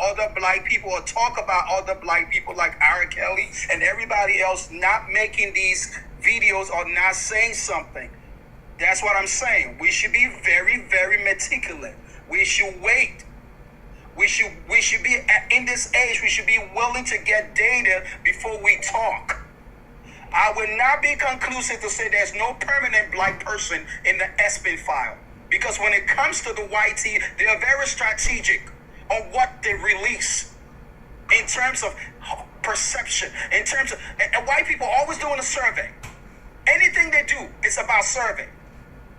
other black people or talk about other black people like R. Kelly and everybody else not making these videos or not saying something. That's what I'm saying. We should be very, very meticulous. We should wait. We should be, in this age, we should be willing to get data before we talk. I would not be conclusive to say there's no permanent black person in the ESPN file. Because when it comes to the YT, they are very strategic on what they release in terms of perception, in terms of, and white people always doing a survey. Anything they do, it's about survey.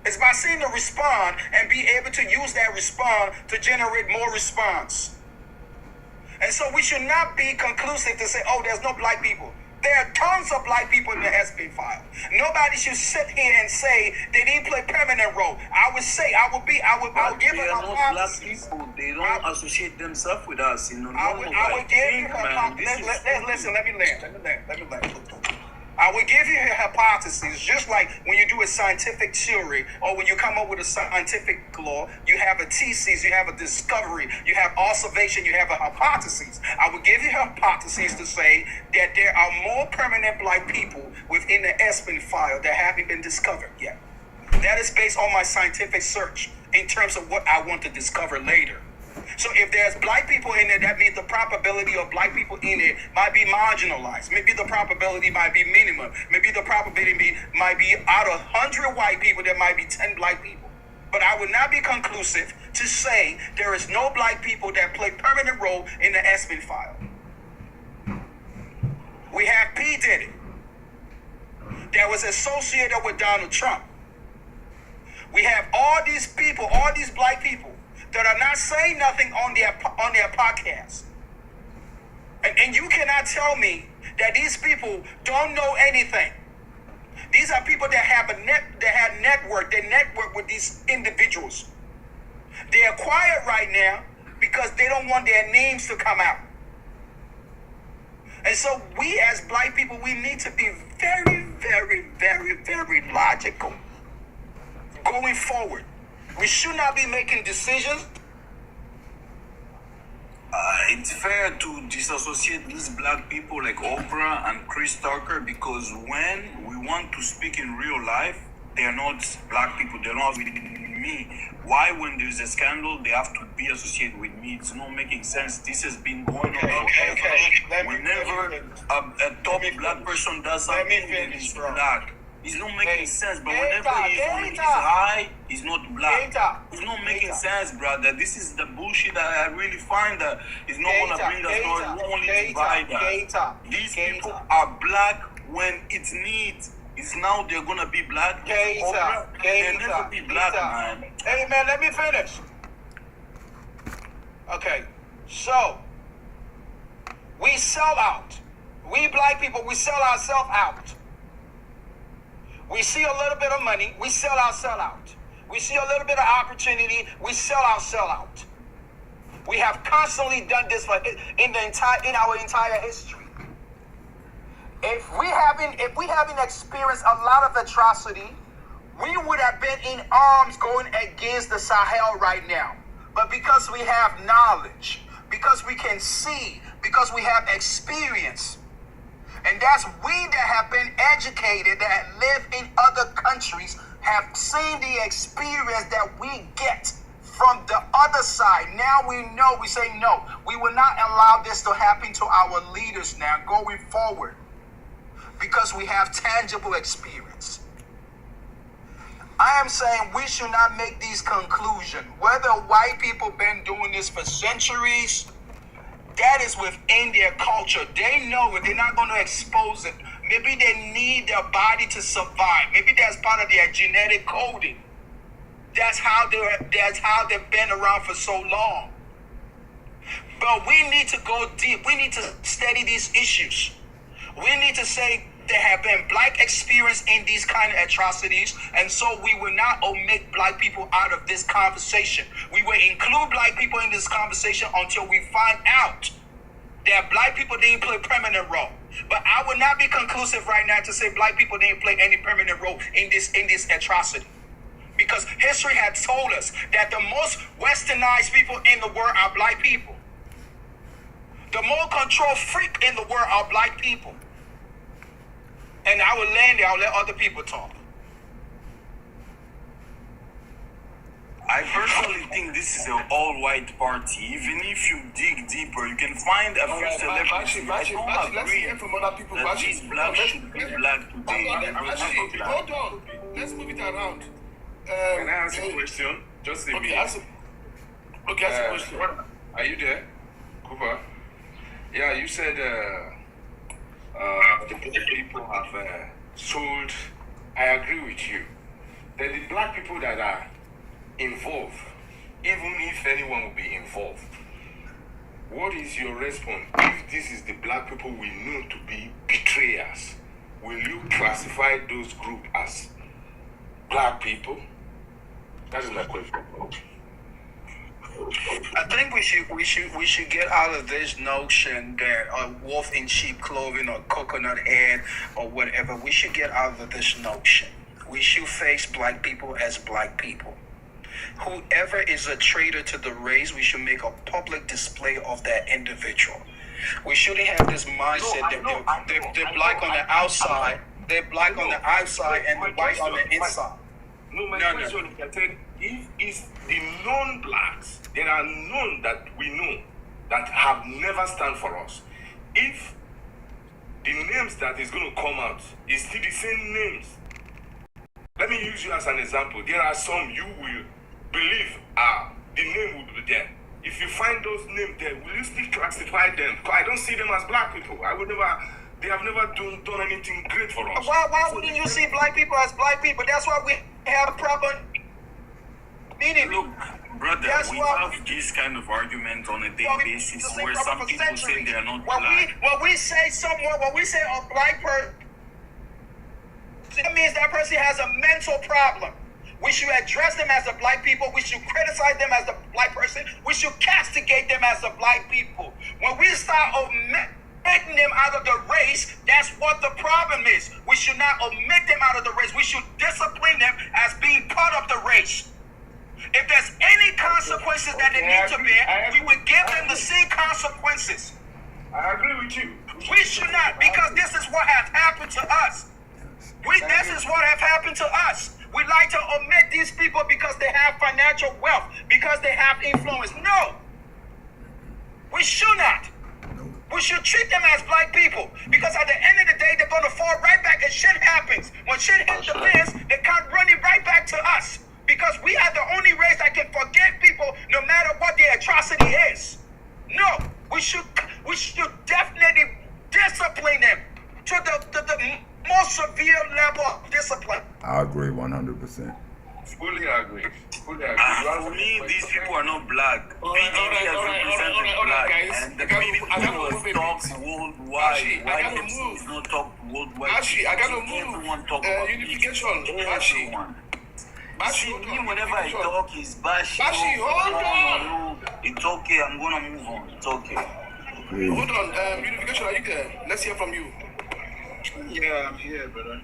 It's about seeing the respond and be able to use that respond to generate more response. And so we should not be conclusive to say, oh, there's no black people. There are tons of black people in the SB file. Nobody should sit here and say they didn't play permanent role. I would say, I would give them a black people. They don't associate themselves with us. You know, I would give you a listen, let me land. I would give you a hypothesis, just like when you do a scientific theory or when you come up with a scientific law, you have a thesis, you have a discovery, you have observation, you have a hypothesis. I would give you a hypothesis to say that there are more permanent black people within the ESPN file that haven't been discovered yet. That is based on my scientific search in terms of what I want to discover later. So if there's black people in there, that means the probability of black people in it might be marginalized. Maybe the probability might be minimum. Maybe the probability might be out of 100 white people, there might be 10 black people. But I would not be conclusive to say there is no black people that play permanent role in the ESPN file. We have P. Diddy that was associated with Donald Trump. We have all these people, all these black people that are not saying nothing on their podcast. And you cannot tell me that these people don't know anything. These are people that have network. They network with these individuals. They are quiet right now because they don't want their names to come out. And so we as black people, we need to be very, very, very, very logical going forward. We should not be making decisions. It's fair to disassociate these black people like Oprah and Chris Tucker, because when we want to speak in real life, they're not black people, they're not with me. Why, when there's a scandal, they have to be associated with me? It's not making sense. This has been going on forever. Whenever a top black person does something, it's black. It's not making sense, but whenever he's high, he's not black. It's not making sense, brother. This is the bullshit that I really find that is not going to bring us forward, not only divide us. These people are black when it's needs. It's now they're going to be black. They'll never be black, man. Hey, man, let me finish. Okay, so we sell out. We black people, we sell ourselves out. We see a little bit of money, we sell out. We see a little bit of opportunity, we sell out. We have constantly done this in our entire history. If we haven't experienced a lot of atrocity, we would have been in arms going against the Sahel right now. But because we have knowledge, because we can see, because we have experience, and that's we that have been educated, that live in other countries, have seen the experience that we get from the other side. Now we know, we say no. We will not allow this to happen to our leaders now going forward, because we have tangible experience. I am saying we should not make these conclusions. Whether white people been doing this for centuries, that is within their culture. They know it. They're not going to expose it. Maybe they need their body to survive. Maybe that's part of their genetic coding. That's how they've been around for so long. But we need to go deep. We need to study these issues. We need to say there have been black experience in these kind of atrocities, and so we will not omit black people out of this conversation. We will include black people in this conversation until we find out that black people didn't play a permanent role. But I would not be conclusive right now to say black people didn't play any permanent role in this atrocity. Because history had told us that the most westernized people in the world are black people. The more control freak in the world are black people. And I will land there, I'll let other people talk. I personally think this is an all-white party. Even if you dig deeper, you can find a few celebrities. Let's hear from other people. That these blacks should be black today. Hold on. Let's move it around. Can I ask a question? Just a minute. Ask a question. Are you there, Cooper? Yeah, you said the black people have sold. I agree with you. Then the black people that are involved, even if anyone will be involved, what is your response if this is the black people we know to be betrayers? Will you classify those groups as black people? That is my question. I think we should get out of this notion that a wolf in sheep clothing or coconut head or whatever. We should get out of this notion. We should face black people as black people. Whoever is a traitor to the race, we should make a public display of that individual. We shouldn't have this mindset that they're black on the outside, they're black on the outside and the white on the inside. No, my question is, I said, if it's the non-blacks, there are none that we know that have never stand for us. If the names that is going to come out is still the same names, let me use you as an example. There are some you will believe the name will be there. If you find those names there, will you still classify them? Because I don't see them as black people. They have never done anything great for us. Why wouldn't you see black people as black people? That's why we have a proper meaning. Look, brother, we have this kind of argument on a daily basis where some people say they are not black. When we say a black person, that means that person has a mental problem. We should address them as a black people. We should criticize them as a black person. We should castigate them as a black people. When we start omitting them out of the race, that's what the problem is. We should not omit them out of the race. We should discipline them as being part of the race. If there's any consequences that they need to bear, we would give them the same consequences. I agree with you. We should not, because this is what has happened to us. This is what has happened to us. We like to omit these people because they have financial wealth, because they have influence. No. We should not. We should treat them as black people, because at the end of the day, they're going to fall right back and shit happens. When shit hits the fence, they come running right back to us, because we are the only race that can forgive people no matter what their atrocity is. No. We should definitely discipline them to the most severe level of discipline. I agree 100%. Fully agree. For me, these people are not black. PDB has represented black, and the PDB was talked worldwide. White people is not talked worldwide. Actually, I gotta move. Everyone talk about unification. Everyone. See, me, whenever I talk, it's Bashi. Hold on. It's okay, I'm gonna move on. It's okay. Hold on, unification, are you there? Let's hear from you. Yeah, I'm here, brother.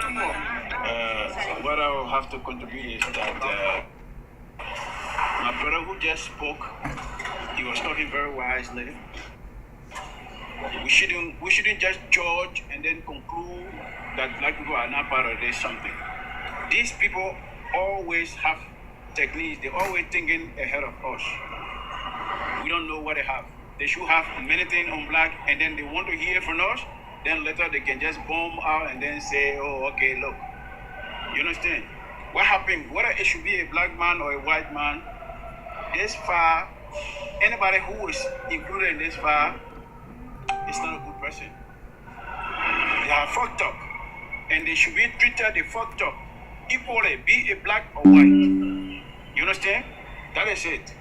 Come on. What I will have to contribute is that my brother who just spoke, he was talking very wisely. We shouldn't just judge and then conclude that black people are not part of this something. These people always have techniques. They're always thinking ahead of us. We don't know what they have. They should have many things on black, and then they want to hear from us. Then later they can just bomb out and then say, oh, okay, look. You understand? What happened? Whether it should be a black man or a white man, this far, anybody who is included in this far is not a good person. They are fucked up. And they should be treated the fucked up equally, be it black or white. You understand? That is it.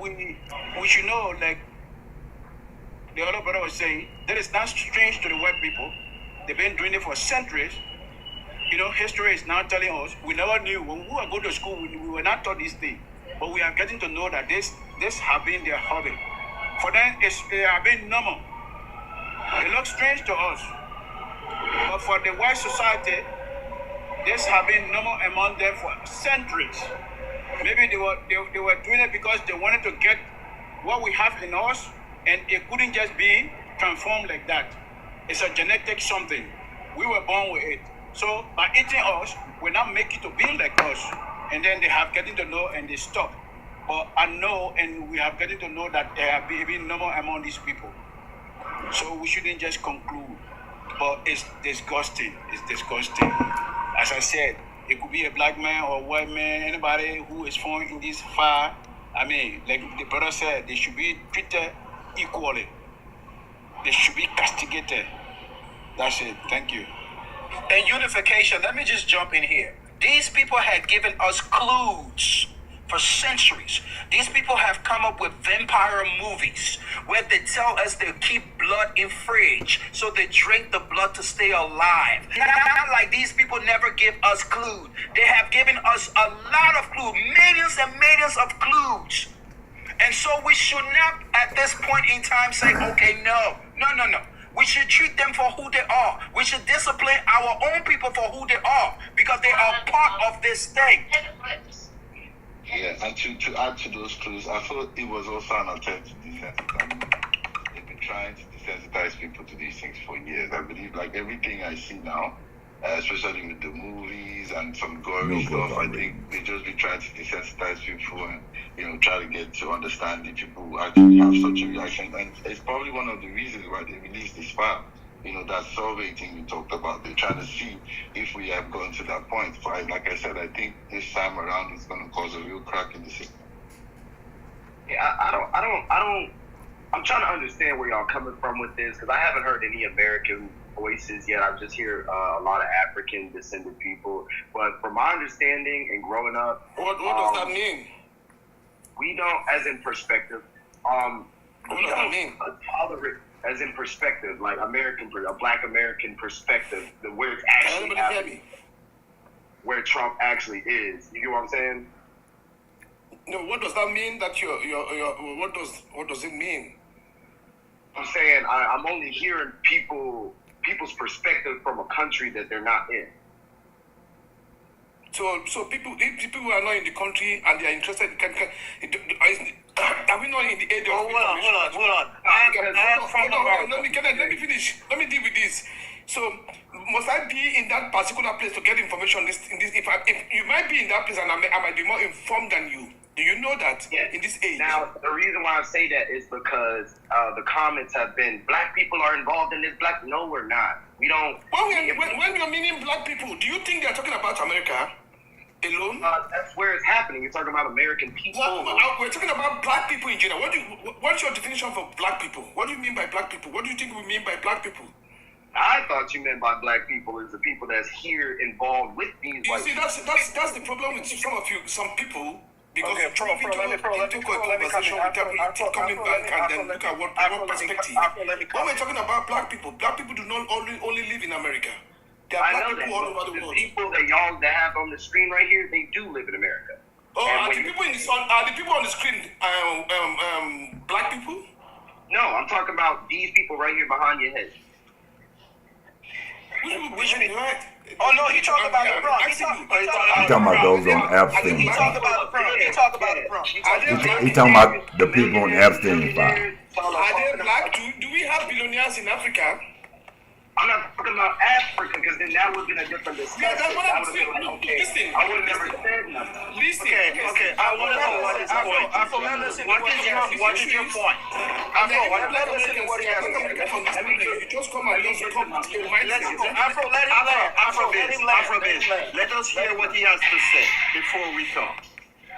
We should know, like the other brother was saying, that is not strange to the white people. They've been doing it for centuries. You know, history is now telling us, we never knew. When we were going to school, we were not taught this thing. But we are getting to know that this have been their hobby. For them, they have been normal. It looks strange to us. But for the white society, this have been normal among them for centuries. Maybe they were doing it because they wanted to get what we have in us, and it couldn't just be transformed like that. It's a genetic something. We were born with it. So by eating us, we now make it to be like us. And then they have getting to know and they stop. But I know, and we have getting to know that there have been normal among these people. So we shouldn't just conclude. But it's disgusting. It's disgusting. As I said, it could be a black man or a white man, anybody who is found in this fire. I mean, like the brother said, they should be treated equally. They should be castigated. That's it. Thank you. And unification, let me just jump in here. These people had given us clues for centuries. These people have come up with vampire movies where they tell us they keep blood in fridge, so they drink the blood to stay alive. Not like these people never give us clues. They have given us a lot of clues, millions and millions of clues. And so we should not, at this point in time, say, okay, no. We should treat them for who they are. We should discipline our own people for who they are, because they are part of this thing. Yeah, and to add to those clues, I thought it was also an attempt to desensitize. They've been trying to desensitize people to these things for years. I believe, like, everything I see now, especially with the movies and some gory stuff, I think they just be trying to desensitize people and, try to get to understand the people who actually have such a reaction. And it's probably one of the reasons why they released this file. That survey thing we talked about. They're trying to see if we have gone to that point. But like I said, I think this time around it's going to cause a real crack in the system. Yeah, I'm trying to understand where y'all coming from with this, because I haven't heard any American voices yet. I've just heard a lot of African descended people. But from my understanding and growing up, What does that mean? We don't, as in perspective, What does that mean? tolerate, as in perspective, like a black American perspective, where it's actually happening, where Trump actually is. You get what I'm saying? No, what does that mean? That what does it mean? I'm saying I'm only hearing people's perspective from a country that they're not in. So people, if people are not in the country and they are interested, are we not in the age of Hold on. Let me finish. Let me deal with this. So, must I be in that particular place to get information? If you might be in that place and I might be more informed than you. Do you know that in this age? Now, the reason why I say that is because the comments have been, black people are involved in this. No, we're not. We don't. When you're meaning black people, do you think they're talking about America alone? That's where it's happening. You're talking about American people. We're talking about black people in general. What's your definition for black people? What do you mean by black people? What do you think we mean by black people? I thought you meant by black people is the people that's here involved with these. You see, that's the problem with some people. Because okay, let me conversation with them, coming back and then look at what perspective. When we're talking about black people do not only live in America. There are black people all over the world. The people that have on the screen right here, they do live in America. Oh, are the people on the screen black people? No, I'm talking about these people right here behind your head. Which mean right? Oh no, he talking about the Bronx. He talking about those on Epstein. He talking about the Bronx. He talking about the Bronx. He talking about the people on Epstein file. Are they black? Do we have billionaires in Africa? I'm not talking about Africa, because then that would have been a different discussion. Yeah, that's what I'm saying. Listen, I would have never said nothing. Listen. Okay. I want to know what his point is. What is your point? Let us listen to what he has to say. You just come and just come and your mindset. Afro, let him land. Let us hear what he has to say before we talk.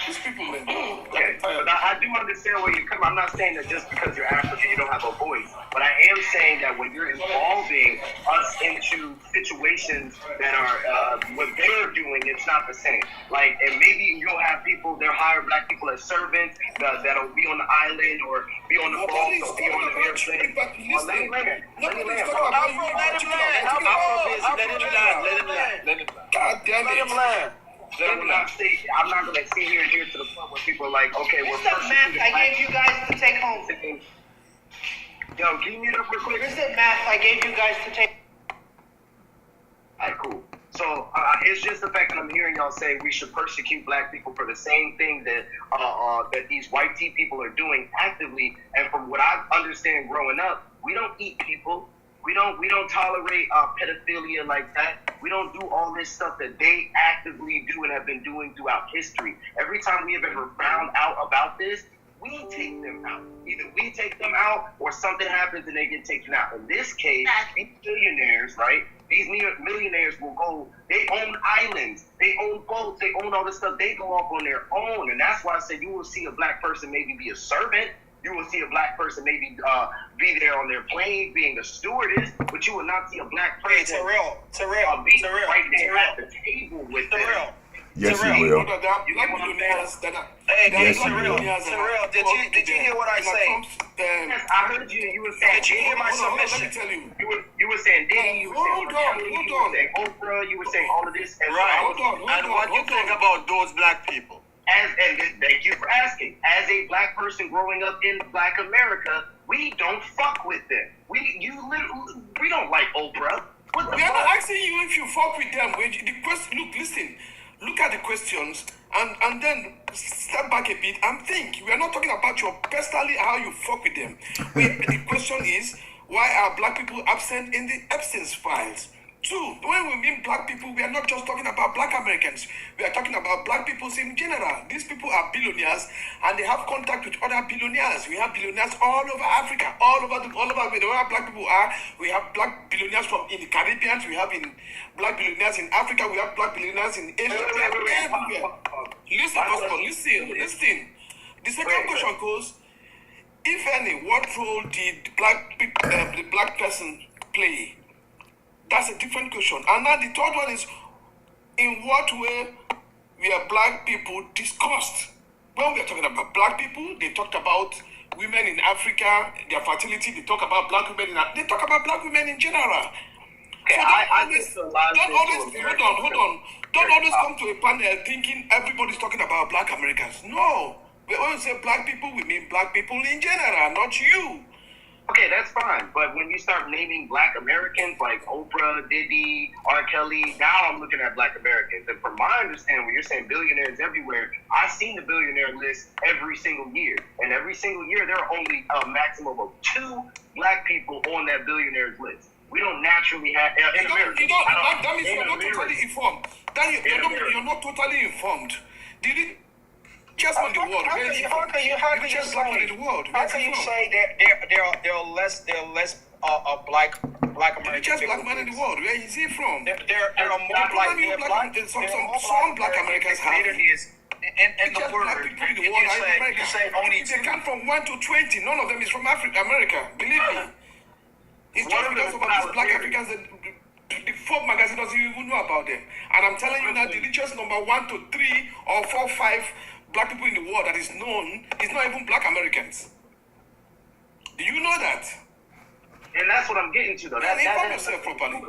These people, man. Okay, but I do understand where you come. I'm not saying that just because you're African you don't have a voice, but I am saying that when you're involving us into situations that are what they're doing, it's not the same. Like, and maybe you'll have people, they'll hire black people as servants that'll be on the island or be on the boat or be on the airplane. Let him land. Let him land. God damn it. Let him land. I'm not going to sit here and hear to the point where people are like, okay, Here's the math I gave you guys to take home. Yo, can you mute up real quick? Here's the math I gave you guys to take. Alright, cool. So it's just the fact that I'm hearing y'all say we should persecute black people for the same thing that that these white tea people are doing actively. And from what I understand growing up, we don't eat people. We don't tolerate pedophilia like that. We don't do all this stuff that they actively do and have been doing throughout history. Every time we have ever found out about this, we take them out. Either we take them out or something happens and they get taken out. In this case, these billionaires, right? These millionaires will go, they own islands, they own boats, they own all this stuff. They go off on their own. And that's why I said you will see a black person maybe be a servant. You will see a black person maybe be there on their plane being a stewardess, but you will not see a black person being right there at the table with them. Yes, you will. Hey, Terrell, did you hear what I said? Yes, I heard you. You were saying. Did you hear my submission? Let me tell you. You were saying Diddy. You were saying Hold on. Oprah. You were saying all of this. And Right. Hold on. And what do you think about those black people? And thank you for asking. As a black person growing up in Black America, we don't fuck with them. We don't like Oprah. What the We are fuck? not asking you if you fuck with them. The question, listen. Look at the questions and then step back a bit and think. We are not talking about your personally how you fuck with them. The question is, why are black people absent in the absence files? Two, when we mean black people, we are not just talking about black Americans. We are talking about black people in general. These people are billionaires and they have contact with other billionaires. We have billionaires all over Africa, all over where black people are. We have black billionaires in the Caribbean. We have black billionaires in Africa. We have black billionaires in Asia. Everywhere. Listen. The second question goes, if any, what role did the black person play? That's a different question. And now the third one is, in what way were black people discussed? When we are talking about black people, they talked about women in Africa, their fertility. They talk about black women they talk about black women in general. So hold on. Don't always come to a panel thinking everybody's talking about black Americans. No. When we say black people, we mean black people in general, not you. Okay, that's fine. But when you start naming black Americans like Oprah, Diddy, R. Kelly, now I'm looking at black Americans. And from my understanding, when you're saying billionaires everywhere, I've seen the billionaire list every single year. And every single year, there are only a maximum of 2 black people on that billionaires list. We don't naturally have in America. That means you're not totally informed. You're not totally informed. Did it? Just on the world. How can you say that there are less black Americans? Richest black man in the world. Where is he from? There are more black. Some black Americans have. In the world, you say only they come from 1 to 20. None of them is from America. Believe me. It's just because of these black Africans that the Forbes magazine doesn't even know about them. And I'm telling you now, the richest number 1 to 3 or 4, 5 black people in the world that is known is not even black Americans. Do you know that? And that's what I'm getting to, though. That inform yourself properly.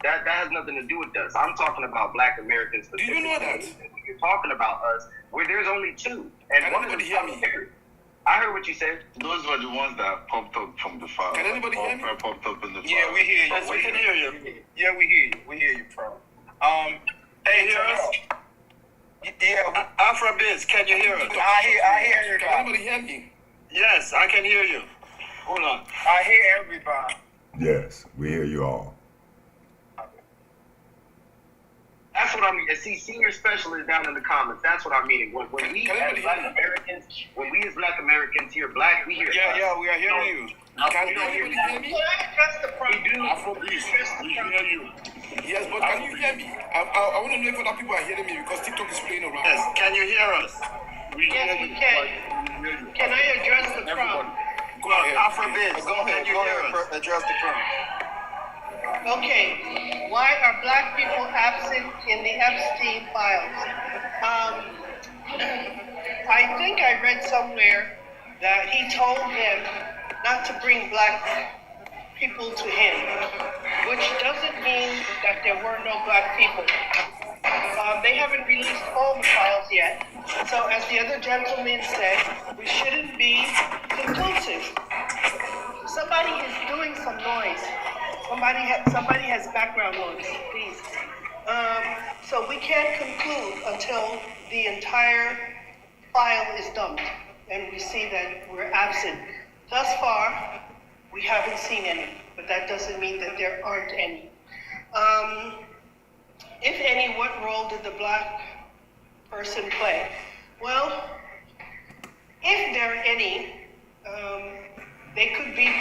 That has nothing to do with us. I'm talking about black Americans. Do you know that? When you're talking about us, where there's only 2. And can anybody hear me? I heard what you said. Those were the ones that popped up from the file. Can anybody hear me? Popped up in the file. Yeah, we hear you. Yes, we can hear you. Yeah, we hear you. We hear you, bro. Hey, hear us? Yeah, Afrobiz, can you hear us? I hear you. Can anybody hear me? Yes, I can hear you. Hold on. I hear everybody. Yes, we hear you all. That's what I mean. See, senior specialist down in the comments. That's what I'm meaning. When we as black Americans hear black, we hear. Yeah, we are hearing you. Can anybody hear me? Afrobeat, we hear you. Yes, but can you hear me? I want to know if other people are hearing me because TikTok is playing around. Yes, can you hear us? We Yes, hear we you. can. Can I address the prompt? Go ahead. Afrobiz, can you hear us? Address the prompt. Okay. Why are black people absent in the Epstein files? I think I read somewhere that he told them not to bring black people to him, which doesn't mean that there were no black people. They haven't released all the files yet. So as the other gentleman said, we shouldn't be conclusive. Somebody is doing some noise. Somebody has background noise, please. So we can't conclude until the entire file is dumped and we see that we're absent. Thus far, we haven't seen any, but that doesn't mean that there aren't any. If any, what role did the black person play? Well, if there are any, they could be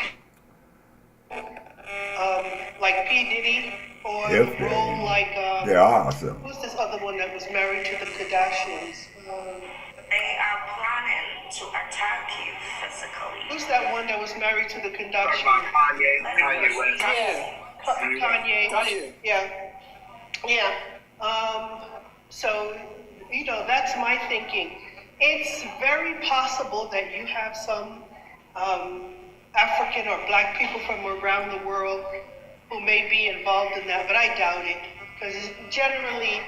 like P. Diddy, or If role like they're awesome. who's this other one that was married to the Kardashians? They are planning to attack you physically. Who's that one that was married to the Kardashians? Kanye West. Kanye. Yeah. So, that's my thinking. It's very possible that you have some African or black people from around the world who may be involved in that, but I doubt it, because generally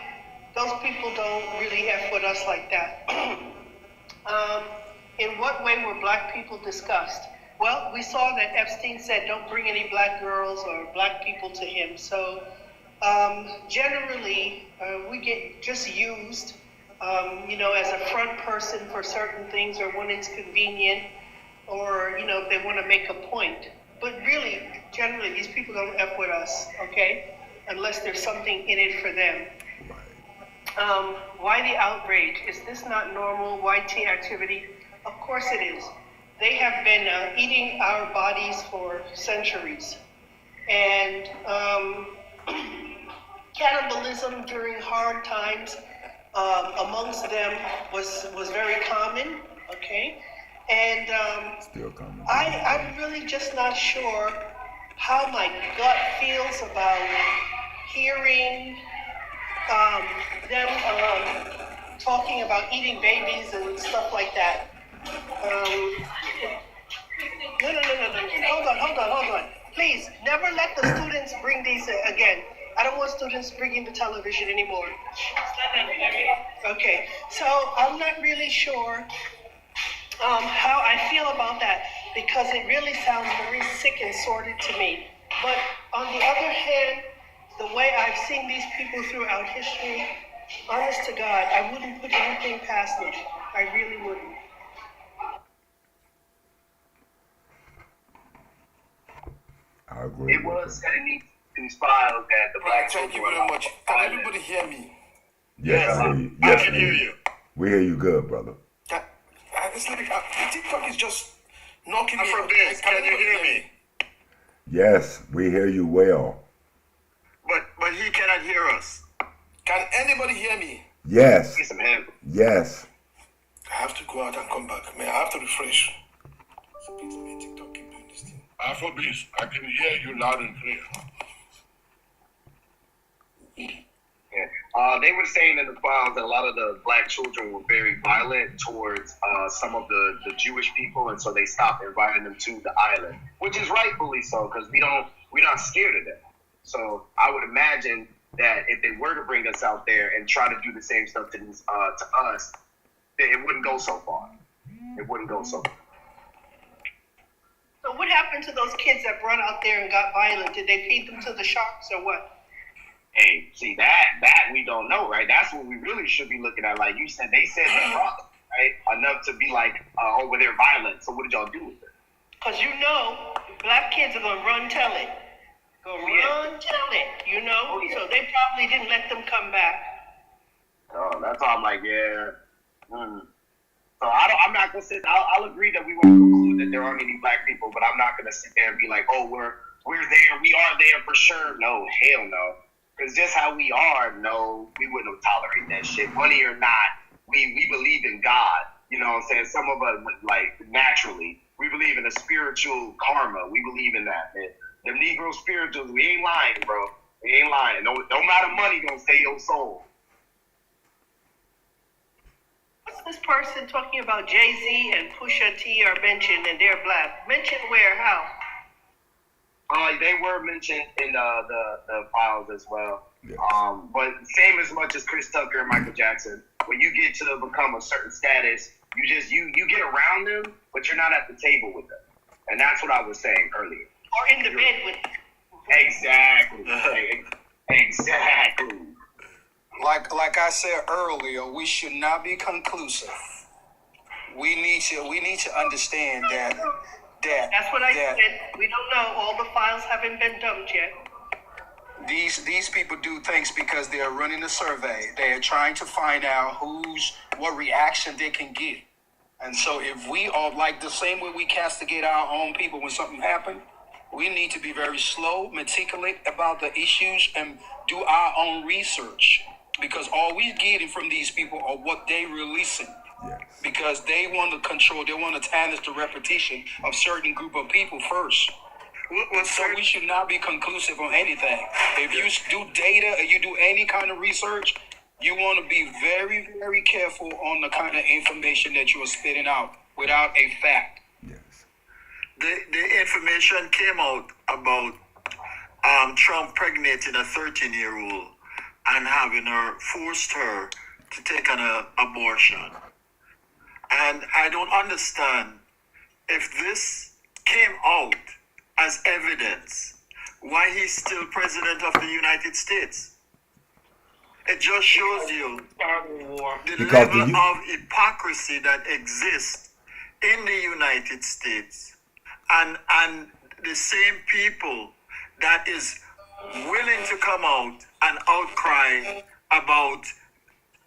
those people don't really F with us like that. In what way were black people discussed? Well, we saw that Epstein said, don't bring any black girls or black people to him. So generally, we get just used, as a front person for certain things, or when it's convenient, or, if they want to make a point. But really, generally, these people don't F with us, okay? Unless there's something in it for them. Why the outrage? Is this not normal YT activity? Of course it is. They have been eating our bodies for centuries. And cannibalism during hard times amongst them was very common, okay? And Still coming. I'm really just not sure how my gut feels about hearing them talking about eating babies and stuff like that. No. Hold on. Please, never let the students bring these again. I don't want students bringing the television anymore. Okay, so I'm not really sure how I feel about that, because it really sounds very sick and sordid to me. But on the other hand, the way I've seen these people throughout history, honest to God, I wouldn't put anything past them. I really wouldn't. I agree. It was said in these files that the black Thank you children very were much. Can everybody hear me? Yes, I hear you. Yes, I hear you. We hear you good, brother. It's like TikTok is just knocking me I'm from out. this. Can you hear me? Yes, we hear you well. But he cannot hear us. Can anybody hear me? Yes. Get some help. Yes. I have to go out and come back. I have to refresh. So please, me TikTok keep doing this thing. Afrobeats, I can hear you loud and clear. Yeah. They were saying in the files that a lot of the black children were very violent towards some of the Jewish people, and so they stopped inviting them to the island, which is rightfully so, because we're not scared of them. So I would imagine that if they were to bring us out there and try to do the same stuff to us, it wouldn't go so far. It wouldn't go so far. So what happened to those kids that brought out there and got violent? Did they feed them to the sharks or what? Hey, see, that we don't know, right? That's what we really should be looking at. Like you said, they said they brought them, right? Enough to be like, oh, well, they're violent. So what did y'all do with it? Because black kids are going to run tell it. Tell it, Oh, yeah. So they probably didn't let them come back. Oh, that's all I'm like, yeah. So I'm not going to sit, I'll agree that we won't conclude that there aren't any black people, but I'm not going to sit there and be like, oh, we're there, we are there for sure. No, hell no. Because just how we are, no, we wouldn't tolerate that shit. Money or not, we believe in God. You know what I'm saying? Some of us, like, naturally, we believe in a spiritual karma. We believe in that, man. Them Negro spirituals, we ain't lying, bro. We ain't lying. No amount of money gonna save your soul. What's this person talking about Jay-Z and Pusha T are mentioned and they're black? Mentioned where? How? They were mentioned in the files as well. Yes. But same as much as Chris Tucker and Michael Jackson. When you get to become a certain status, you get around them, but you're not at the table with them. And that's what I was saying earlier. Or in the bed with them. Exactly. Exactly. Like I said earlier, we should not be conclusive. We need to understand that That's what I said. We don't know. All the files haven't been dumped yet. These people do things because they are running a survey. They are trying to find out what reaction they can get. And so if we are like the same way we castigate our own people when something happens, we need to be very slow, meticulous about the issues and do our own research. Because all we're getting from these people are what they releasing. Yes. Because they want to control, they want to tarnish the reputation of certain group of people first. So we should not be conclusive on anything. If you do data or you do any kind of research, you want to be very, very careful on the kind of information that you are spitting out without a fact. Yes. The information came out about Trump impregnating a 13-year-old and having forced her to take an abortion. And I don't understand if this came out as evidence why he's still president of the United States. It just shows you the level of hypocrisy that exists in the United States and the same people that is willing to come out and outcry about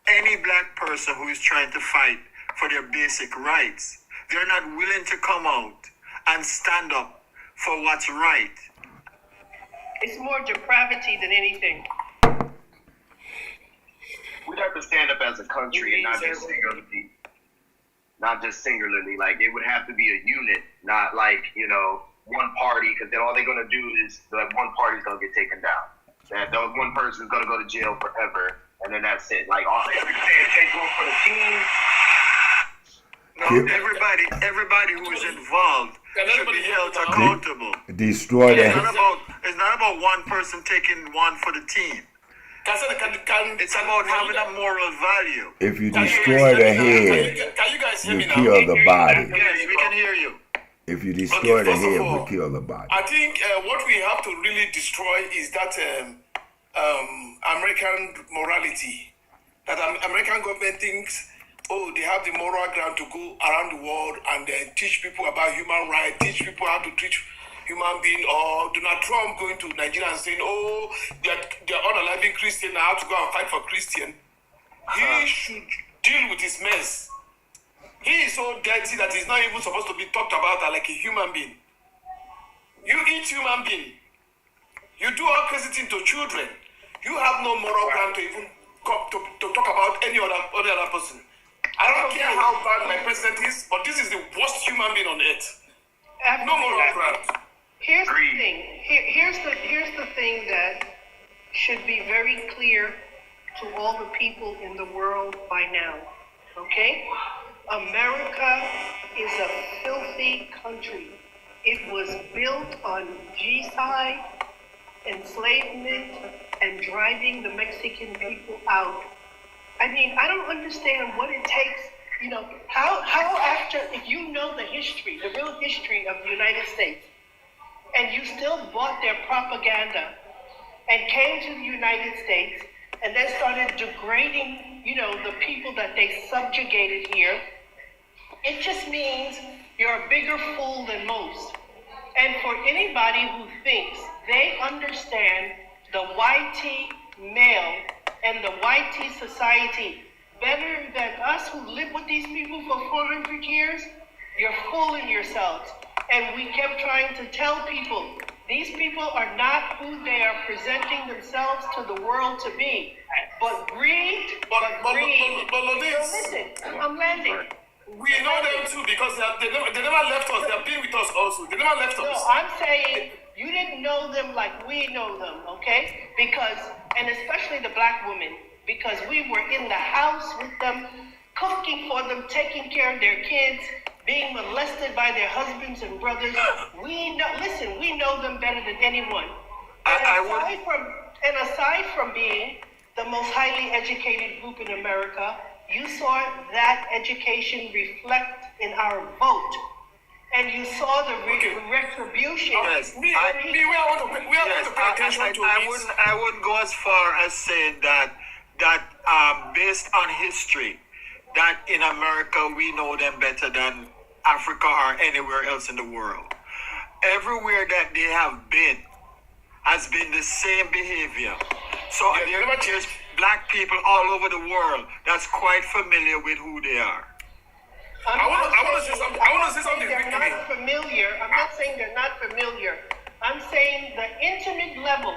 any black person who is trying to fight for their basic rights. They're not willing to come out and stand up for what's right. It's more depravity than anything. We'd have to stand up as a country and not just singularly. Not just singularly. Like, it would have to be a unit, not like, one party, because then all they're going to do is that one party's going to get taken down. That one person's going to go to jail forever, and then that's it. Like, everything take one for the team. No, everybody who is involved should be held accountable. Destroy that. It's not about one person taking one for the team. It's about having a moral value. If you destroy the head, Can you guys hear you me now? kill the body. Yes, we can hear you. If you destroy the first of head, all, we kill the body. I think what we have to really destroy is that American morality. That American government thinks, they have the moral ground to go around the world and teach people about human rights, teach people how to treat human being, or Donald Trump going to Nigeria and saying, they're unaliving Christian, I have to go and fight for Christian. He should deal with his mess. He is so dirty that he's not even supposed to be talked about like a human being. You eat human being. You do all crazy things to children. You have no moral ground to even come to talk about any other person. I don't care how bad my president is, but this is the worst human being on earth. No moral ground. Here's the thing. Here's the thing that should be very clear to all the people in the world by now. Okay? America is a filthy country. It was built on genocide, enslavement, and driving the Mexican people out. I mean, I don't understand what it takes, how after, if you know the history, the real history of the United States, and you still bought their propaganda and came to the United States and then started degrading, the people that they subjugated here, it just means you're a bigger fool than most. And for anybody who thinks they understand the YT male and the YT society better than us who lived with these people for 400 years, you're fooling yourselves. And we kept trying to tell people, these people are not who they are presenting themselves to the world to be. But greed, listen, I'm landing. We know them too because they never left us. They have been with us also. They never left us. No, I'm saying you didn't know them like we know them, okay? Because, and especially the black women, because we were in the house with them, cooking for them, taking care of their kids, being molested by their husbands and brothers. We know them better than anyone. And aside from being the most highly educated group in America, you saw that education reflect in our vote. And you saw the retribution. Yes. We want to pay attention to I wouldn't go as far as saying that that based on history, that in America we know them better than Africa or anywhere else in the world. Everywhere that they have been has been the same behavior. So there's black people all over the world that's quite familiar with who they are. I want to say something. I want to say something They're quickly. not familiar. I'm not saying they're not familiar. I'm saying the intimate level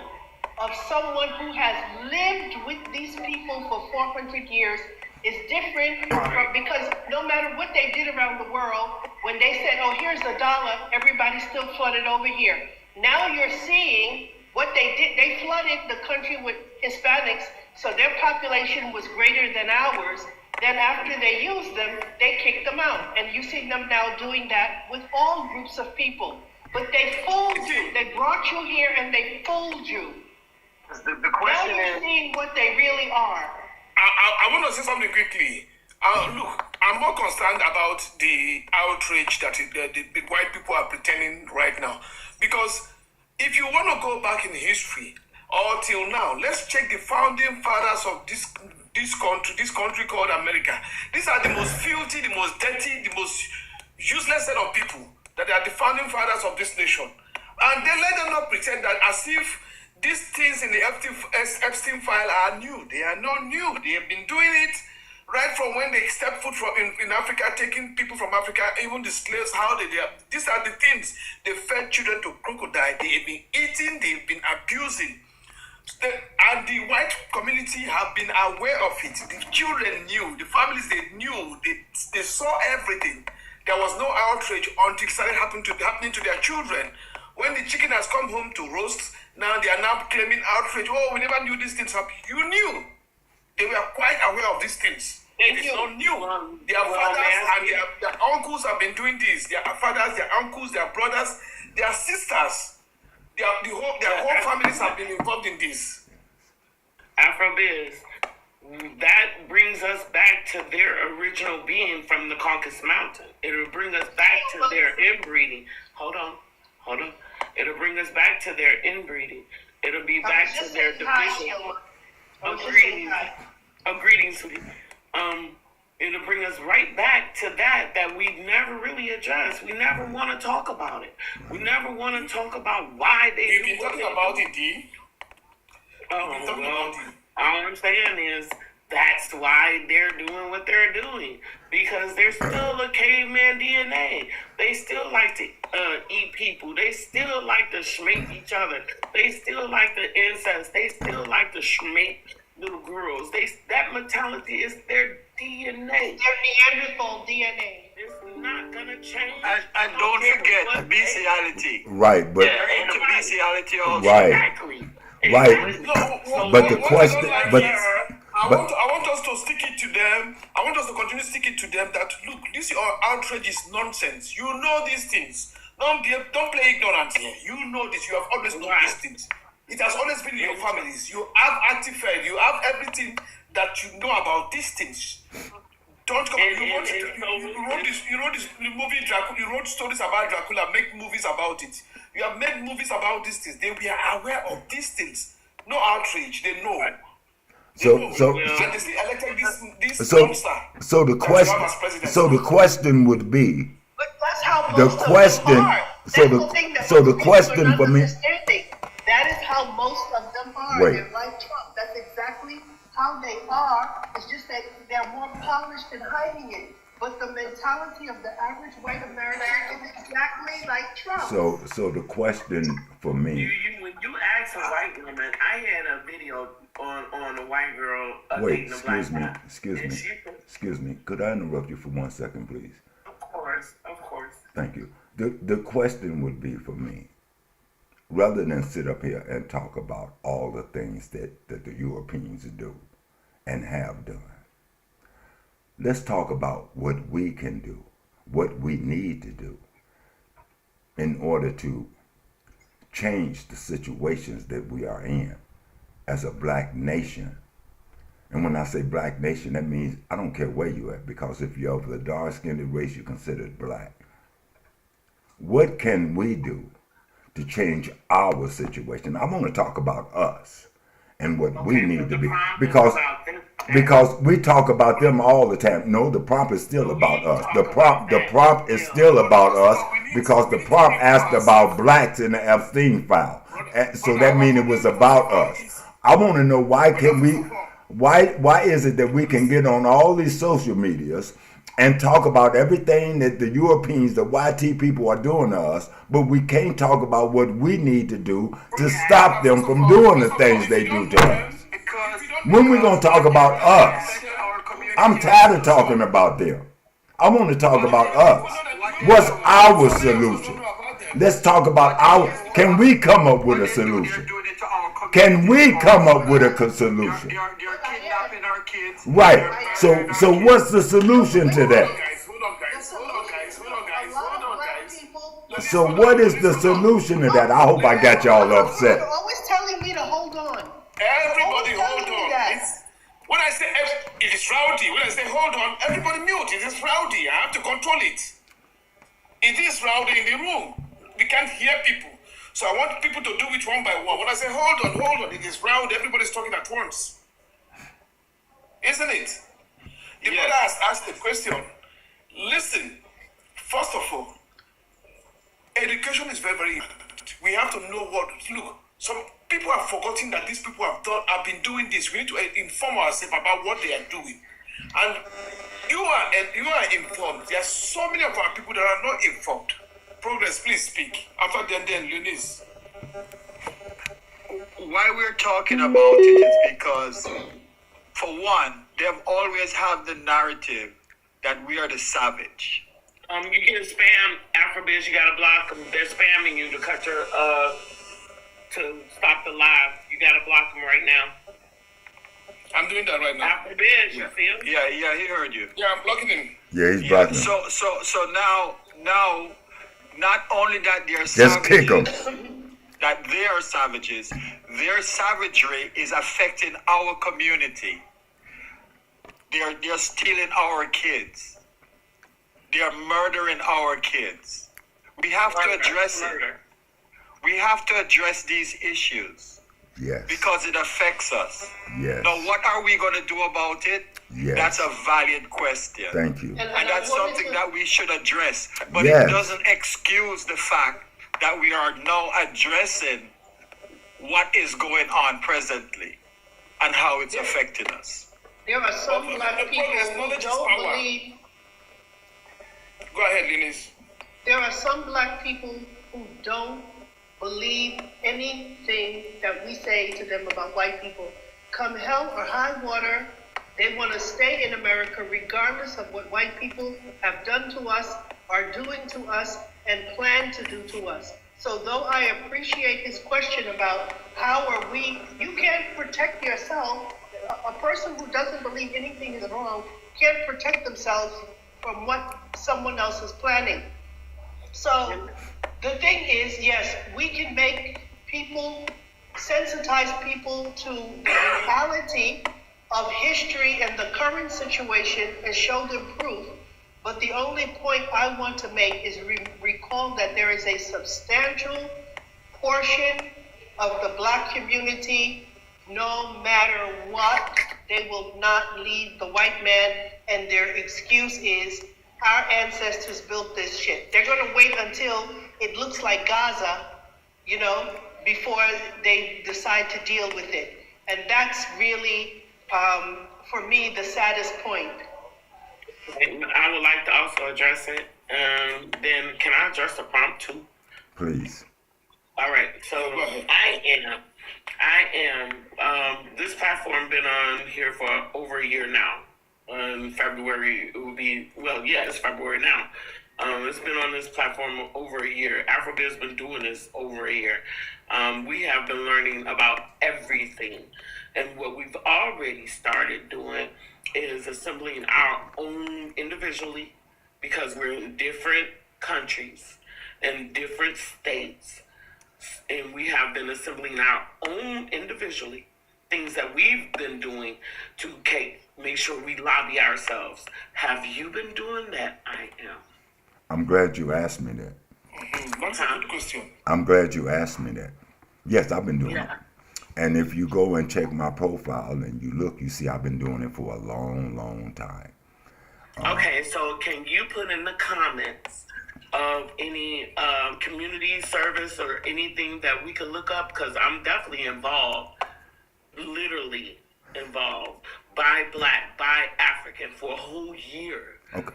of someone who has lived with these people for 400 years is different because no matter what they did around the world, when they said, oh, here's $1, everybody still flooded over here. Now you're seeing what they did. They flooded the country with Hispanics, so their population was greater than ours. Then after they used them, they kicked them out. And you see them now doing that with all groups of people. But they fooled you. They brought you here and they fooled you. The question now you're is, seeing what they really are. I want to say something quickly. Look, I'm more concerned about the outrage that the white people are pretending right now. Because if you want to go back in history, or till now, let's check the founding fathers of this country called America. These are the most filthy, the most dirty, the most useless set of people that are the founding fathers of this nation. And they let them not pretend that as if these things in the Epstein file are new. They are not new. They have been doing it right from when they stepped foot in Africa, taking people from Africa, even the slaves, how they are. These are the things. They fed children to crocodile. They have been eating. They've been abusing. And the white community have been aware of it. The children knew. The families, they knew. They saw everything. There was no outrage until it started happening to their children. When the chicken has come home to roast, now they are now claiming outrage. Oh, we never knew these things happen. You knew. They were quite aware of these things. It is not new. Their fathers and their uncles have been doing this. Their fathers, their uncles, their brothers, their sisters, their whole families have been involved in this. Afrobiz, that brings us back to their original being from the Caucasus Mountain. It'll bring us back to their inbreeding. Hold on. It'll bring us back to their inbreeding. It'll be back to their division. Greetings, sweetie. It'll bring us right back to that we never really address. We never want to talk about it. We never want to talk about why they We've been talking about it, D. All I'm saying is that's why they're doing what they're doing. Because there's still a caveman DNA. They still like to eat people. They still like to schmake each other. They still like the incest. They still like to schmake little girls. That mentality is their DNA. Their Neanderthal DNA. It's not gonna change. And don't forget bestiality. Right, but they're into bestiality also. right, Exactly. right. No, But the question, I want us to stick it to them. I want us to continue to stick it to them that look, this outrage is nonsense. You know these things. Don't play ignorant here. You know this. You have always known these things. It has always been in your families. You have actified. You have everything that you know about these things. Don't come. You wrote this movie Dracula. You wrote stories about Dracula. Make movies about it. You have made movies about these things. They were aware of these things. No outrage. They know. So and they still elected this monster. so the question would be, But that's how the most question. of them are. So the question for me. That is how most of them are. Wait. They're like Trump. That's exactly how they are. It's just that they're more polished in hiding it. But the mentality of the average white American is exactly like Trump. So the question for me. When you ask a white woman, I had a video on a white girl Wait, dating a black guy. excuse me. Could I interrupt you for 1 second, please? Of course. Thank you. The question would be for me, rather than sit up here and talk about all the things that the Europeans do and have done, let's talk about what we can do, what we need to do in order to change the situations that we are in as a black nation. And when I say black nation, that means I don't care where you're at, because if you're of the dark-skinned race, you're considered black. What can we do to change our situation? I want to talk about us and what we Okay, need but to the be. problem is Because about them. because we talk about them all the time. No, the prompt is still about us. The prompt is still about us because the prompt asked about blacks in the Epstein file. And so that means it was about us. I want to know why is it that we can get on all these social medias and talk about everything that the Europeans, the YT people are doing to us, but we can't talk about what we need to do to stop them from doing the things they do to us. When we gonna talk about us? I'm tired of talking about them. I want to talk about us. What's our solution? Let's talk about can we come up with a solution? Can we come up with a solution? They're kidnapping our kids. Right. So what's the solution to that? So what is the solution to that? I hope I got y'all upset. You're always telling me to hold on. Everybody hold on. When I say it is rowdy, when I say hold on, everybody mute. It is rowdy. I have to control it. It is rowdy in the room. We can't hear people. So I want people to do it one by one. When I say hold on, it is rowdy. Everybody's talking at once. Isn't it? The brother has asked the question. Listen, first of all, education is very, very important. We have to know what. Look, some people have forgotten that these people have been doing this. We need to inform ourselves about what they are doing. And you are informed. There are so many of our people that are not informed. Progress, please speak. After then, Eunice. Why we're talking about it is because, for one, they've always had the narrative that we are the savage. You get spam Afrobiz, you gotta block them. They're spamming you to cut your to stop the live. You gotta block them right now. I'm doing that right now. Afrobiz, you feel? Yeah, he heard you. Yeah, I'm blocking him. Yeah, he's blocking. So now, not only that they're just kick them. That they are savages, their savagery is affecting our community. They're stealing our kids. They're murdering our kids. We have to address it. We have to address these issues. Yes. Because it affects us. Yes. Now, what are we going to do about it? Yes. That's a valid question. Thank you. And that's something that we should address. But yes. It doesn't excuse the fact that we are now addressing what is going on presently and how it's affecting us. There are some black people who don't believe. Go ahead, Eunice. There are some black people who don't believe anything that we say to them about white people. Come hell or high water, they want to stay in America regardless of what white people have done to us, are doing to us, and plan to do to us. So though I appreciate his question about how are we, you can't protect yourself. A person who doesn't believe anything is wrong can't protect themselves from what someone else is planning. So the thing is, yes, we can make people, sensitize people to the reality of history and the current situation and show them proof. But the only point I want to make is recall that there is a substantial portion of the black community, no matter what, they will not leave the white man, and their excuse is our ancestors built this shit. They're going to wait until it looks like Gaza, before they decide to deal with it. And that's really, for me, the saddest point. I would like to also address it. Then can I address the prompt too? Please. All right. So I am. This platform been on here for over a year now. In February it will be. Well, yeah, it's February now. It's been on this platform over a year. Afrobiz been doing this over a year. We have been learning about everything, and what we've already started doing is assembling our own individually, because we're in different countries and different states, and we have been assembling our own individually things that we've been doing to make sure we lobby ourselves. Have you been doing that? I am. I'm glad you asked me that. That's a good question. I'm glad you asked me that. Yes, I've been doing it. And if you go and check my profile and you look, you see I've been doing it for a long, long time. Okay, so can you put in the comments of any community service or anything that we could look up? Because I'm definitely involved, literally involved, by Black, by African for a whole year. Okay.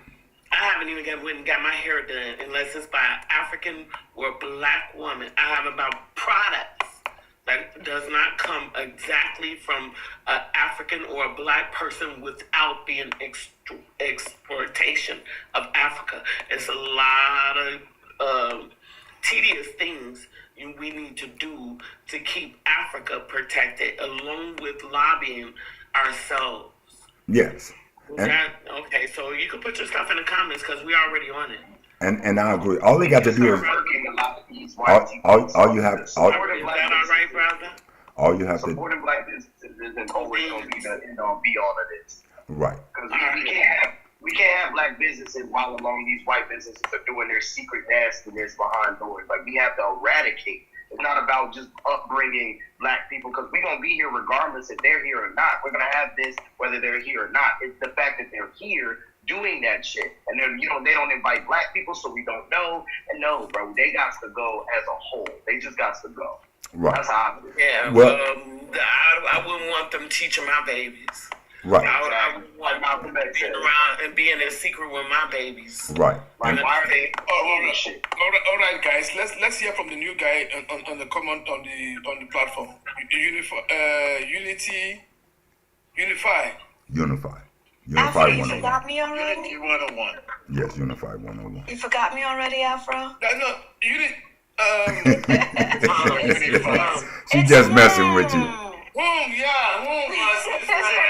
I haven't even went and got my hair done unless it's by an African or Black woman. I haven't bought products that does not come exactly from an African or a Black person without being exploitation of Africa. It's a lot of tedious things we need to do to keep Africa protected, along with lobbying ourselves. Yes. Okay, so you can put your stuff in the comments because we're already on it. And I agree. All you got to do is all you have. Is that all right, brother? All you have to. Supporting Black businesses isn't always going to be the end all be all of this. Right. Because we can't have Black businesses while along these white businesses are doing their secret nastiness behind doors. Like, we have to eradicate. It's not about just upbringing Black people, because we're going to be here regardless if they're here or not. We're going to have this whether they're here or not. It's the fact that they're here doing that shit. And then, they don't invite Black people, so we don't know. And no, bro, they got to go as a whole. They just got to go. Right. That's how I feel. Yeah, well, I wouldn't want them teaching my babies. Right. I would want them being around and being in secret with my babies. Right. Like, why are they Oh, shit? all right, guys. Let's hear from the new guy on the comment on the platform. Unify. Unify You 101. forgot me already? Unity 101. Yes, Unify 101. You forgot me already, Afro? No, Unity. She just messing with you. Is it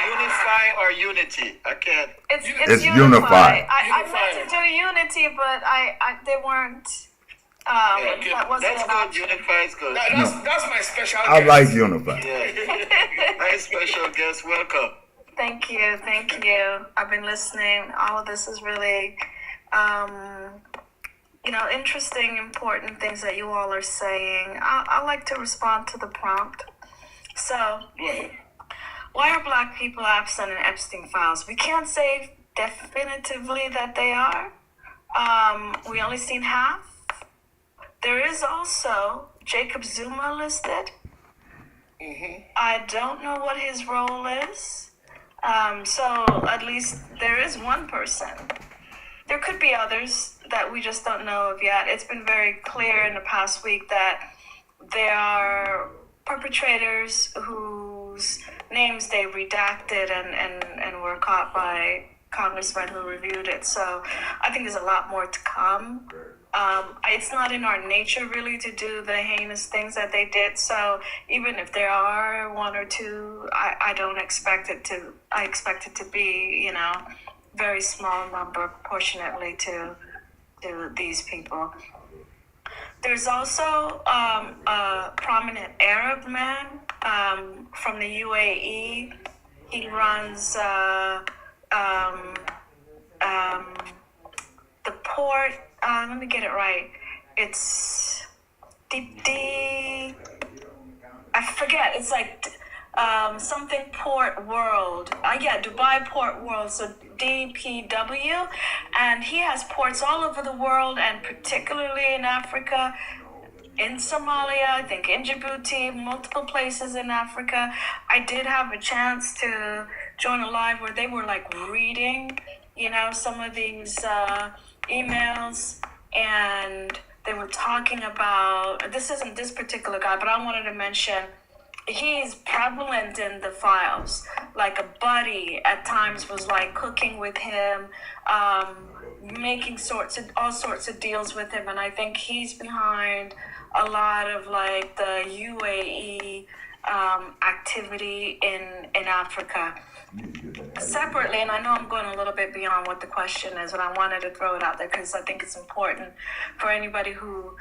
Unify or Unity? I can't. It's Unify. I meant to do Unity, but they weren't. That wasn't That's an good. option. Unify is good. That's my special I guest. like Unify. Yeah. Nice special guest. Welcome. Thank you. I've been listening. All of this is really, interesting, important things that you all are saying. I like to respond to the prompt. So, why are Black people absent in Epstein files? We can't say definitively that they are. We only seen half. There is also Jacob Zuma listed. Mm-hmm. I don't know what his role is. So at least there is one person. There could be others that we just don't know of yet. It's been very clear in the past week that there are perpetrators whose names they redacted and were caught by congressmen who reviewed it. So I think there's a lot more to come. It's not in our nature really to do the heinous things that they did. So even if there are one or two, I don't expect it to. I expect it to be, very small number proportionately to these people. There's also a prominent Arab man from the UAE. He runs the port. Let me get it right. It's I forget. It's like something Port World. Dubai Port World. So DPW, and he has ports all over the world, and particularly in Africa, in Somalia, I think in Djibouti, multiple places in Africa. I did have a chance to join a live where they were like reading, some of these emails, and they were talking about, this isn't this particular guy, but I wanted to mention, he's prevalent in the files. Like a buddy at times was like cooking with him, making all sorts of deals with him, and I think he's behind a lot of like the UAE activity in Africa. Separately, and I know I'm going a little bit beyond what the question is, but I wanted to throw it out there because I think it's important for anybody who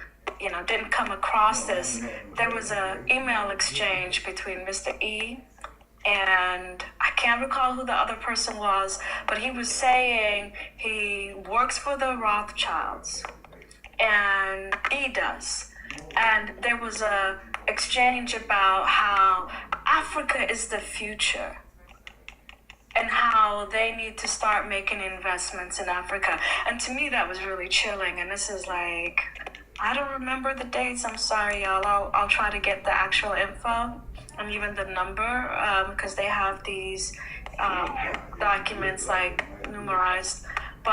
didn't come across this. There was an email exchange between Mr. E and I can't recall who the other person was, but he was saying he works for the Rothschilds, and E does. And there was a exchange about how Africa is the future and how they need to start making investments in Africa. And to me, that was really chilling. And this is like, I don't remember the dates. I'm sorry, y'all. I'll try to get the actual info and even the number, because they have these documents like numerized. But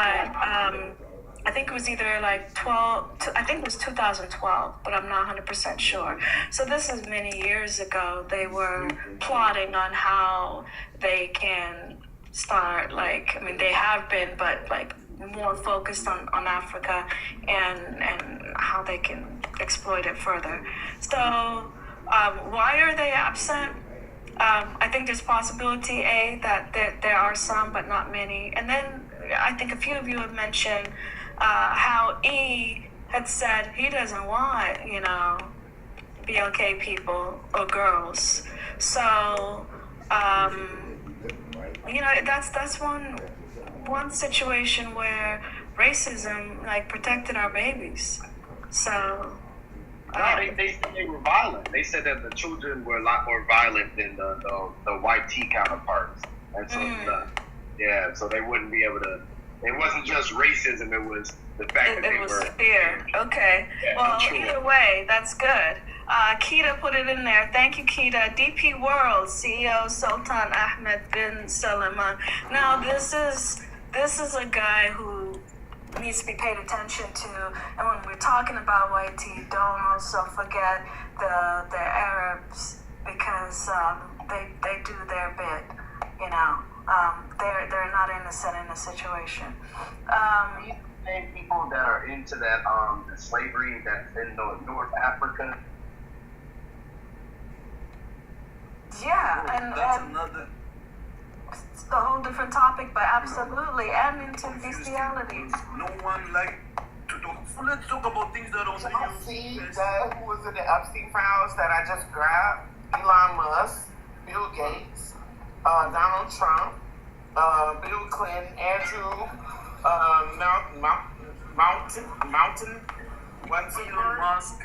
I think it was either like 12, I think it was 2012, but I'm not 100% sure. So this is many years ago. They were plotting on how they can start, like, I mean, they have been, but like more focused on Africa and how they can exploit it further. So why are they absent? I think there's possibility, that there are some, but not many. And then I think a few of you have mentioned how E had said he doesn't want, BLK people or girls. So, that's one situation where racism like protected our babies. So. They said they were violent. They said that the children were a lot more violent than the white tea counterparts. And so, so they wouldn't be able to. It wasn't just racism. It was the fact that they was were fear. Okay. Yeah, well, sure. Either way, that's good. Keita put it in there. Thank you, Keita. DP World CEO Sultan Ahmed bin Suleiman. Now, this is a guy who needs to be paid attention to. And when we're talking about white tea, don't also forget the Arabs, because they do their bit. They're not innocent in the situation. These same people that are into that the slavery that's in North Africa. Yeah, and another. It's a whole different topic, but absolutely, and into bestiality. No one like to talk. So let's talk about things that don't See that who was in the Epstein files that I just grabbed? Elon Musk, Bill Gates, Donald Trump, Bill Clinton, Andrew Mountain. What's his Elon word? Musk.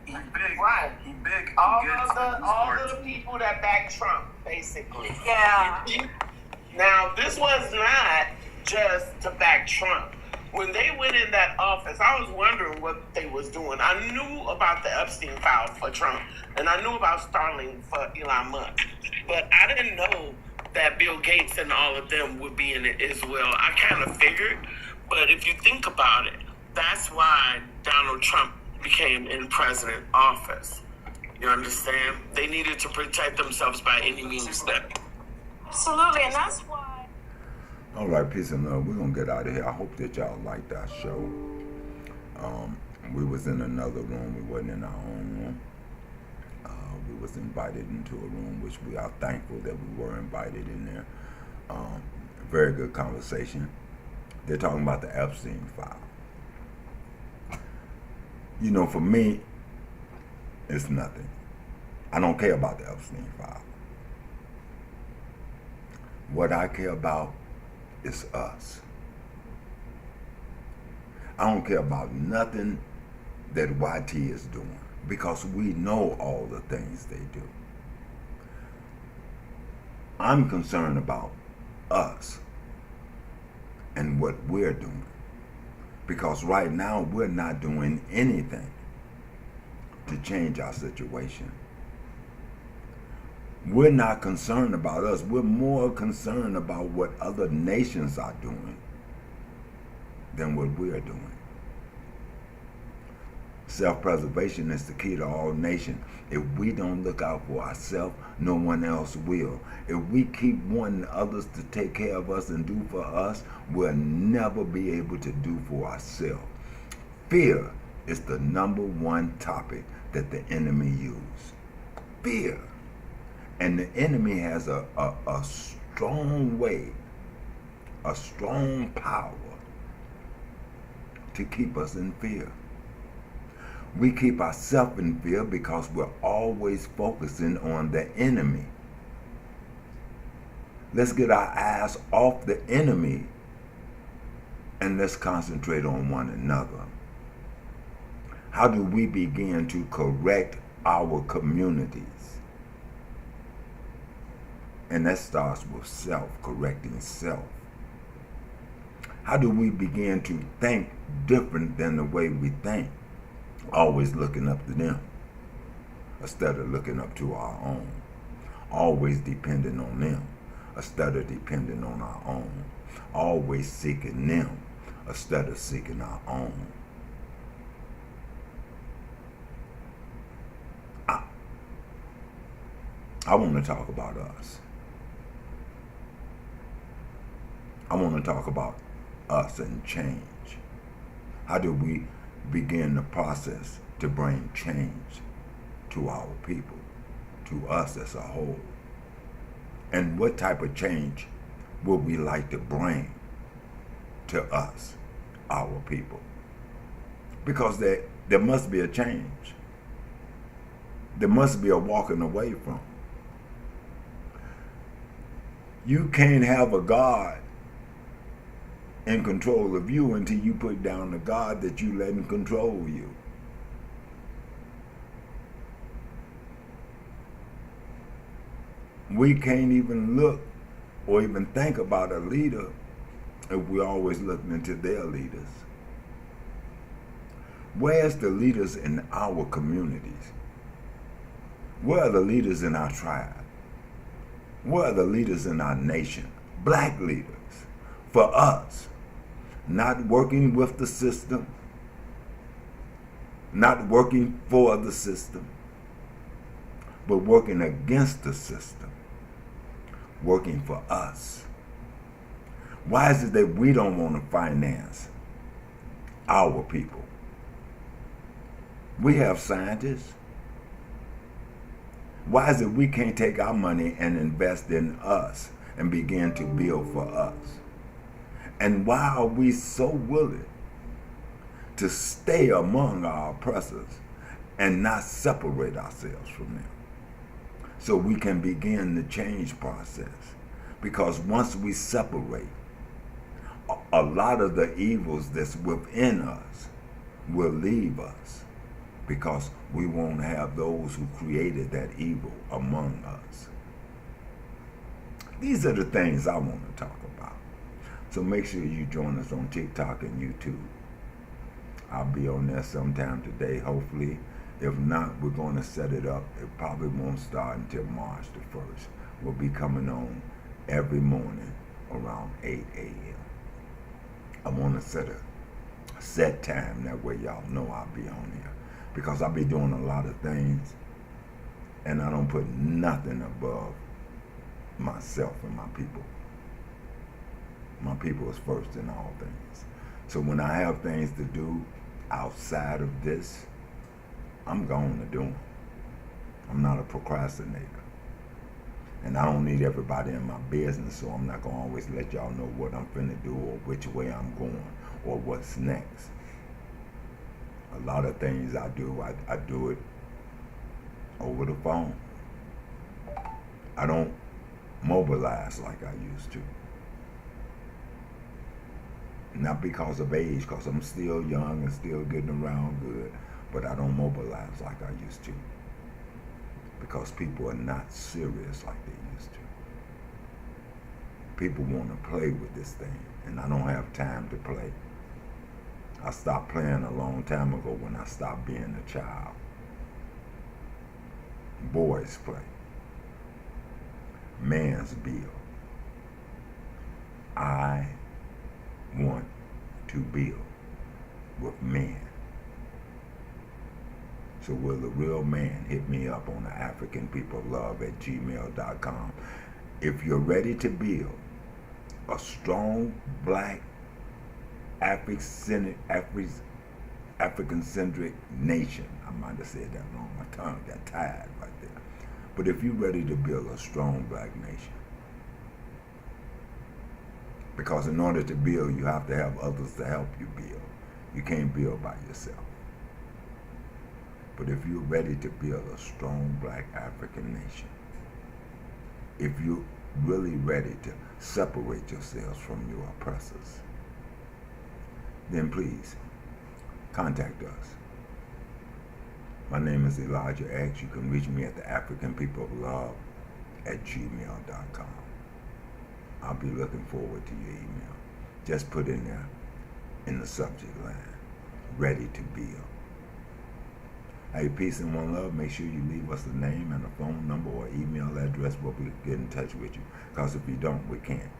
He big. Right. He big. All of the people that back Trump, basically. Yeah. Now, this was not just to back Trump. When they went in that office, I was wondering what they was doing. I knew about the Epstein file for Trump, and I knew about Starlink for Elon Musk. But I didn't know that Bill Gates and all of them would be in it as well. I kind of figured, but if you think about it, that's why Donald Trump became in president office. You understand? They needed to protect themselves by any means necessary. Absolutely, and that's why. All right, peace and love. We're going to get out of here. I hope that y'all liked our show. We was in another room. We wasn't in our own room. We was invited into a room, which we are thankful that we were invited in there. Very good conversation. They're talking about the Epstein file. For me, it's nothing. I don't care about the Epstein file. What I care about is us. I don't care about nothing that YT is doing, because we know all the things they do. I'm concerned about us and what we're doing, because right now we're not doing anything to change our situation. We're not concerned about us. We're more concerned about what other nations are doing than what we're doing. Self-preservation is the key to all nations. If we don't look out for ourselves, no one else will. If we keep wanting others to take care of us and do for us, we'll never be able to do for ourselves. Fear is the number one topic that the enemy uses. Fear. And the enemy has a strong way, a strong power to keep us in fear. We keep ourselves in fear because we're always focusing on the enemy. Let's get our eyes off the enemy and let's concentrate on one another. How do we begin to correct our communities. And that starts with self, correcting self. How do we begin to think different than the way we think? Always looking up to them instead of looking up to our own. Always depending on them instead of depending on our own. Always seeking them instead of seeking our own. I want to talk about us. I want to talk about us and change. How do we begin the process to bring change to our people, to us as a whole? And what type of change would we like to bring to us, our people? Because there must be a change. There must be a walking away from. You can't have a God in control of you until you put down the God that you letting control you. We can't even look or even think about a leader if we're always looking into their leaders. Where's the leaders in our communities? Where are the leaders in our tribe? Where are the leaders in our nation? Black leaders. For us, not working with the system, not working for the system, but working against the system, working for us. Why is it that we don't want to finance our people? We have scientists. Why is it we can't take our money and invest in us and begin to build for us? And why are we so willing to stay among our oppressors and not separate ourselves from them so we can begin the change process? Because once we separate, a lot of the evils that's within us will leave us because we won't have those who created that evil among us. These are the things I want to talk about. So make sure you join us on TikTok and YouTube. I'll be on there sometime today, hopefully. If not, we're going to set it up. It probably won't start until March the 1st. We'll be coming on every morning around 8 a.m. I want to set a set time. That way y'all know I'll be on here. Because I'll be doing a lot of things, and I don't put nothing above myself and my people. My people is first in all things. So when I have things to do outside of this, I'm going to do them. I'm not a procrastinator. And I don't need everybody in my business, so I'm not going to always let y'all know what I'm finna do or which way I'm going or what's next. A lot of things I do, I do it over the phone. I don't mobilize like I used to. Not because of age, because I'm still young and still getting around good, but I don't mobilize like I used to. Because people are not serious like they used to. People want to play with this thing, and I don't have time to play. I stopped playing a long time ago when I stopped being a child. Boys play. Man's build. I want to build with men. So will the real man hit me up on the AfricanPeopleLove@gmail.com. If you're ready to build a strong black African-centric nation, I might have said that wrong, my tongue got tired right there. But if you're ready to build a strong black nation, because in order to build, you have to have others to help you build. You can't build by yourself. But if you're ready to build a strong black African nation, if you're really ready to separate yourselves from your oppressors, then please contact us. My name is Elijah X. You can reach me at the African People of Love at gmail.com. I'll be looking forward to your email. Just put in there in the subject line, ready to build. Hey, peace and one love. Make sure you leave us a name and a phone number or email address where we can get in touch with you. Because if you don't, we can't.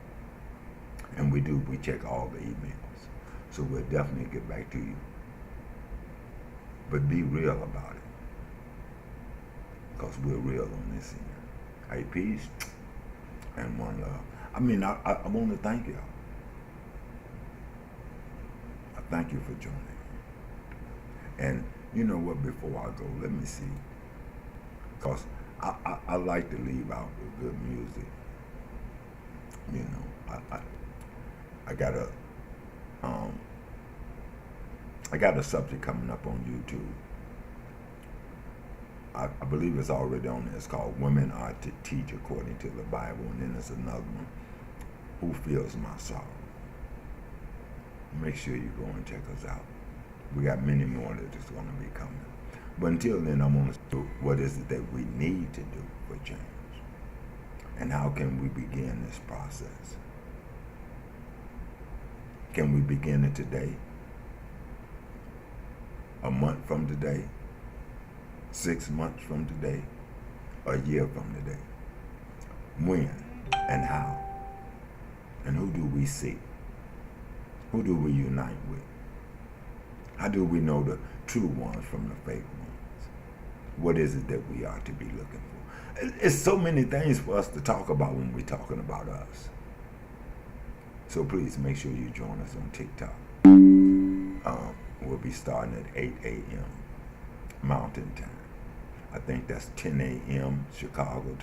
And we do, we check all the emails. So we'll definitely get back to you. But be real about it. Because we're real on this end. Hey, peace and one love. I want to thank y'all. I thank you for joining. And you know what, before I go, let me see. Because I like to leave out with good music. You know, I got a subject coming up on YouTube. I believe it's already on there. It's called Women Are to Teach According to the Bible. And then there's another one, Who Feels My Sorrow? Make sure you go and check us out. We got many more that is going to be coming. But until then, I'm going to do what is it that we need to do for change. And how can we begin this process? Can we begin it today? A month from today? 6 months from today? A year from today? When and how? And who do we see? Who do we unite with? How do we know the true ones from the fake ones? What is it that we are to be looking for? It's so many things for us to talk about when we're talking about us. So please make sure you join us on TikTok. We'll be starting at 8 a.m. Mountain Time. I think that's 10 a.m. Chicago time.